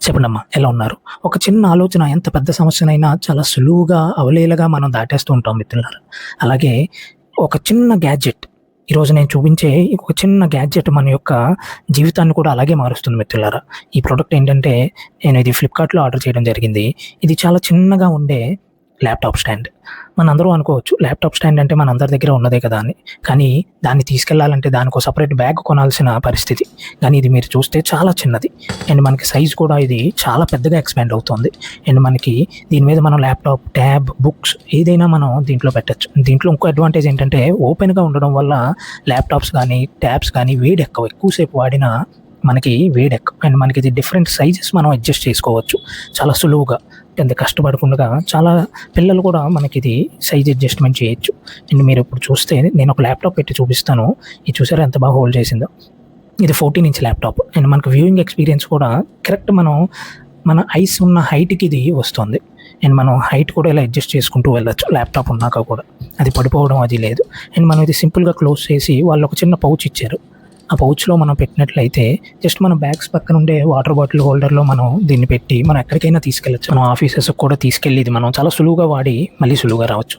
చెప్పండమ్మా ఎలా ఉన్నారు? ఒక చిన్న ఆలోచన ఎంత పెద్ద సమస్యనైనా చాలా సులువుగా, అవలీలగా మనం దాటేస్తూ ఉంటాం మిత్రులారా. అలాగే ఒక చిన్న గ్యాడ్జెట్ ఈరోజు నేను చూపించే ఒక చిన్న గ్యాడ్జెట్ మన యొక్క జీవితాన్ని కూడా అలాగే మారుస్తుంది మిత్రులారా. ఈ ప్రొడక్ట్ ఏంటంటే నేను ఇది ఫ్లిప్‌కార్ట్‌లో ఆర్డర్ చేయడం జరిగింది. ఇది చాలా చిన్నగా ఉండే ల్యాప్‌టాప్ స్టాండ్. మనందరూ అనుకోవచ్చు ల్యాప్‌టాప్ స్టాండ్ అంటే మనందరి దగ్గర ఉన్నదే కదా అని. కానీ దాన్ని తీసుకెళ్ళాలంటే దానికో సెపరేట్ బ్యాగ్ కొనాల్సిన పరిస్థితి. కానీ ఇది మీరు చూస్తే చాలా చిన్నది. అండ్ మనకి సైజ్ కూడా ఇది చాలా పెద్దగా ఎక్స్‌పాండ్ అవుతుంది. అండ్ మనకి దీని మీద మనం ల్యాప్‌టాప్, ట్యాబ్, బుక్స్ ఏదైనా మనం దీంట్లో పెట్టొచ్చు. దీంట్లో ఇంకో అడ్వాంటేజ్ ఏంటంటే ఓపెన్‌గా ఉండడం వల్ల ల్యాప్‌టాప్స్ గానీ, ట్యాబ్స్ గానీ వేడెక్కవు. ఎక్కువ సేపు వాడినా మనకి వేడెక్కవు. అండ్ మనకి ఇది డిఫరెంట్ సైజెస్ మనం అడ్జస్ట్ చేసుకోవచ్చు చాలా సులువుగా. ఎంత కష్టపడకుండా చాలా పిల్లలు కూడా మనకిది సైజ్ అడ్జస్ట్‌మెంట్ చేయొచ్చు. అండ్ మీరిప్పుడు చూస్తే నేను ఒక ల్యాప్‌టాప్ పెట్టి చూపిస్తాను. ఇది చూసారా ఎంత బాగా హోల్డ్ చేసిందో. ఇది 14 ఇంచ్ ల్యాప్‌టాప్. అండ్ మనకు వ్యూయింగ్ ఎక్స్‌పీరియన్స్ కూడా కరెక్ట్ మన ఐస్ ఉన్న హైట్‌కి ఇది వస్తుంది. అండ్ మనం హైట్ కూడా ఇలా అడ్జస్ట్ చేసుకుంటూ వెళ్ళొచ్చు ల్యాప్‌టాప్ ఉన్నాక కూడా. అది పడిపోవడం అది లేదు. అండ్ మనం ఇది సింపుల్‌గా క్లోజ్ చేసి వాళ్ళు ఒక చిన్న పౌచ్ ఇచ్చారు. ఆ పౌచ్‌లో మనం పెట్టినట్లయితే జస్ట్ మన బ్యాగ్స్ పక్కన ఉండే వాటర్ బాటిల్ హోల్డర్‌లో మనం దీన్ని పెట్టి మనం ఎక్కడికైనా తీసుకెళ్ళొచ్చు. మనం ఆఫీసెస్‌కి కూడా తీసుకెళ్ళి ఇది మనం చాలా సులువుగా వాడి మళ్ళీ సులువుగా రావచ్చు.